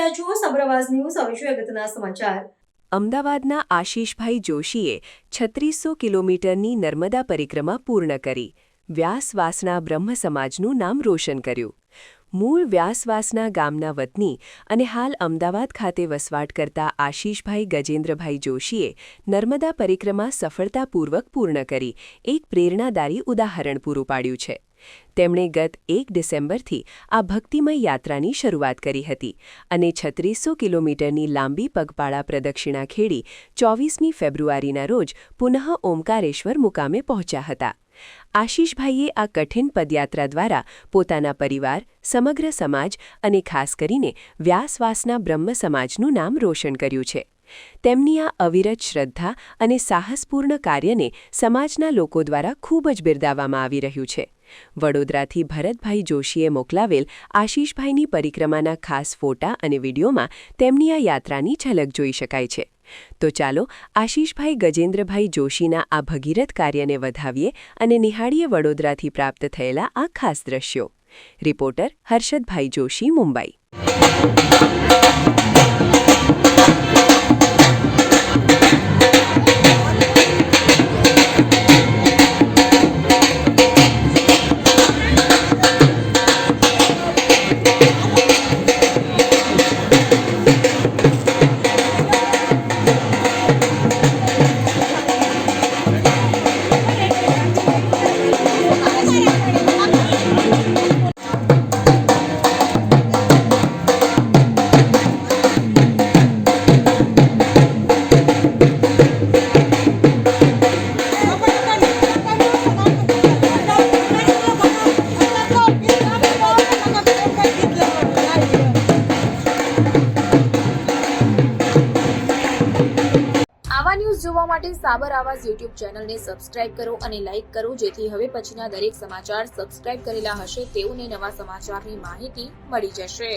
રહ્યા છો સબરવાસ ન્યૂઝ. હવે જોઈએ અગત્યના સમાચાર. અમદાવાદના આશીષભાઈ જોશીએ 3600 કિલોમીટરની નર્મદા પરિક્રમા પૂર્ણ કરી. વ્યાસવાસના બ્રહ્મ સમાજનું નામ રોશન કર્યું. મૂળ વ્યાસવાસના ગામના વતની અને હાલ અમદાવાદ ખાતે વસવાટ કરતા આશીષભાઈ ગજેન્દ્રભાઈ જોશીએ નર્મદા પરિક્રમા સફળતાપૂર્વક પૂર્ણ કરી એક પ્રેરણાદાયી ઉદાહરણ પૂરું પાડ્યું છે. તેમણે ગત 1 ડિસેમ્બરથી આ ભક્તિમય યાત્રાની શરૂઆત કરી હતી અને 3600 કિલોમીટરની લાંબી પગપાળા પ્રદક્ષિણા ખેડી 24મી ફેબ્રુઆરીના રોજ પુનઃ ઓમકારેશ્વર મુકામે પહોંચ્યા હતા. આશીષભાઈએ આ કઠિન પદયાત્રા દ્વારા પોતાના પરિવાર, સમગ્ર સમાજ અને ખાસ કરીને વ્યાસવાસના બ્રહ્મ સમાજનું નામ રોશન કર્યું છે. તેમની આ અવિરત શ્રદ્ધા અને સાહસપૂર્ણ કાર્યને સમાજના લોકો દ્વારા ખૂબ જ બિરદાવવામાં આવી રહ્યું છે. વડોદરાથી ભરતભાઈ જોશીએ મોકલાવેલ આશીષભાઈની પરિક્રમાના ખાસ ફોટા અને વિડીયોમાં તેમની આ યાત્રાની ઝલક જોઈ શકાય છે. તો ચાલો આશીષભાઈ ગજેન્દ્રભાઈ જોશીના આ ભગીરથ કાર્યને વધાવીએ અને નિહાળીએ વડોદરાથી પ્રાપ્ત થયેલા આ ખાસ દ્રશ્યો. રિપોર્ટર હર્ષદભાઈ જોશી, મુંબઈ. આવા ન્યૂઝ જોવા માટે સાબર આવાઝ યુટ્યુબ ચેનલને સબસ્ક્રાઇબ કરો અને લાઇક કરો, જેથી હવે પછીના દરેક સમાચાર સબસ્ક્રાઇબ કરેલા હશે તેઓને નવા સમાચારની માહિતી મળી જશે.